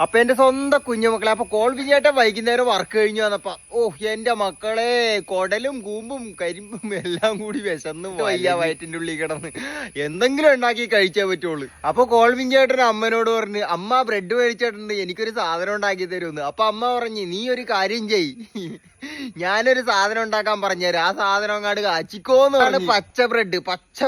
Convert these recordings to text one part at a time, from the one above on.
അപ്പൊ എന്റെ സ്വന്തം കുഞ്ഞുമക്കളെ, അപ്പൊ കോൾബി ചേട്ടൻ വൈകുന്നേരം വർക്ക് കഴിഞ്ഞു വന്നപ്പോ എന്റെ മക്കളെ കൊടലും കൂമ്പും കരിമ്പും എല്ലാം കൂടി വിശന്ന് വയ്യ വയറ്റിന്റെ ഉള്ളിൽ കിടന്ന് എന്തെങ്കിലും ഉണ്ടാക്കി കഴിച്ചേ പറ്റുള്ളൂ. അപ്പൊ കോൾബി ചേട്ടൻ അമ്മനോട് പറഞ്ഞു, അമ്മ ബ്രെഡ് മേടിച്ചിട്ടുണ്ട്, എനിക്കൊരു സാധനം ഉണ്ടാക്കി തരുമെന്ന്. അപ്പൊ അമ്മ പറഞ്ഞു, നീ ഒരു കാര്യം ചെയ്, ഞാനൊരു സാധനം ഉണ്ടാക്കാൻ പറഞ്ഞുതരാം, ആ സാധനം അങ്ങാട് കാച്ചിക്കോന്ന് പറഞ്ഞു. പച്ച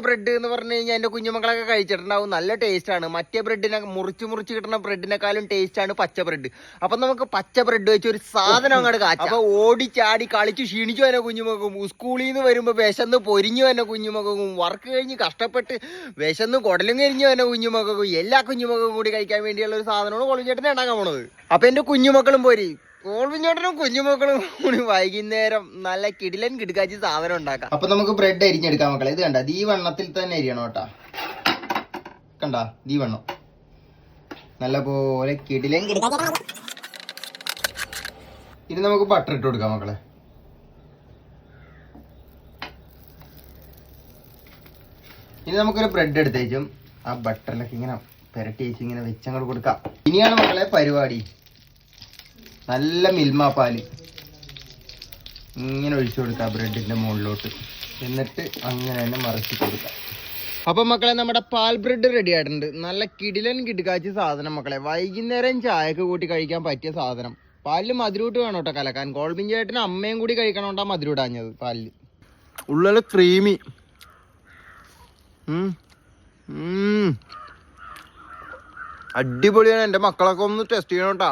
ബ്രെഡ് എന്ന് പറഞ്ഞു കഴിഞ്ഞാൽ എന്റെ കുഞ്ഞുമക്കളൊക്കെ കഴിച്ചിട്ടുണ്ടാവും, നല്ല ടേസ്റ്റ് ആണ്. മറ്റേ ബ്രെഡിനെ മുറിച്ച് കിട്ടുന്ന ബ്രെഡിനെക്കാളും ടേസ്റ്റ് ആണ് പച്ച ബ്രെഡ്. അപ്പൊ നമുക്ക് പച്ച ബ്രെഡ് വെച്ച് ഒരു സാധനം അങ്ങോട്ട് കാച്ചാം. അപ്പൊ ഓടിച്ചാടി കളിച്ച് ക്ഷീണിച്ചു തന്നെ കുഞ്ഞുമക്കും, സ്കൂളിൽ നിന്ന് വരുമ്പോ വിശന്ന് പൊരിഞ്ഞു തന്നെ കുഞ്ഞുമക്കും, വർക്ക് കഴിഞ്ഞ് കഷ്ടപ്പെട്ട് വിശന്ന് കുടലും കരിഞ്ഞു തന്നെ കുഞ്ഞുമക്കും, എല്ലാ കുഞ്ഞുമക്കും കൂടി കഴിക്കാൻ വേണ്ടിയുള്ള ഒരു സാധനമാണ് കോൾബി ചേട്ടനെ ഉണ്ടാക്കാൻ പോണത്. അപ്പൊ എന്റെ കുഞ്ഞുമക്കളും പോരി, കോൾബി ചേട്ടനും കുഞ്ഞുമക്കളും കൂടി വൈകുന്നേരം നല്ല കിടിലൻ കിടുക്കാച്ചി സാധനം ഉണ്ടാക്കാം. അപ്പൊ നമുക്ക് ബ്രെഡ് അരിഞ്ഞെടുക്കാം മക്കളെ. ഇത് കണ്ട, ഈ വണ്ണത്തിൽ തന്നെ അരിയണം കേട്ടാ, കണ്ട ഈ വണ്ണം നല്ല പോലെ കിടിലൻ കിടുക്കാച്ചി. ഇനി നമുക്ക് ബട്ടർ ഇട്ട് കൊടുക്കാം മക്കളെ. ഇനി നമുക്കൊരു ബ്രെഡ് എടുത്തേച്ചും ആ ബട്ടറിലൊക്കെ ഇങ്ങനെ പെരട്ടി വെച്ച് ഇങ്ങനെ വെച്ചങ്ങോട്ട് കൊടുക്കാം. ഇനിയാണ് മക്കളെ പരിപാടി. നല്ല മിൽമ പാല് ഇങ്ങനെ ഒഴിച്ചു കൊടുക്കാം ബ്രെഡിന്റെ മുകളിലോട്ട്, എന്നിട്ട് അങ്ങനെ തന്നെ മറിച്ച് കൊടുക്കാം. അപ്പൊ മക്കളെ, നമ്മുടെ പാൽ ബ്രെഡ് റെഡി ആയിട്ടുണ്ട്. നല്ല കിടിലൻ കിടുക്കാച്ചി സാധനം മക്കളെ, വൈകുന്നേരം ചായക്ക് കൂട്ടി കഴിക്കാൻ പറ്റിയ സാധനം. പാലില് മധുരൂട്ട് വേണം കേട്ടോ കലക്കാൻ. കോൾബി ചേട്ടനും അമ്മയും കൂടി കഴിക്കണോണ്ടാ മധുരൂടാഞ്ഞത് പാലില്. ഉള്ളില് ക്രീമി, അടിപൊളിയാണ്. എന്റെ മക്കളൊക്കെ ഒന്ന് ടെസ്റ്റ് ചെയ്യണം കേട്ടാ.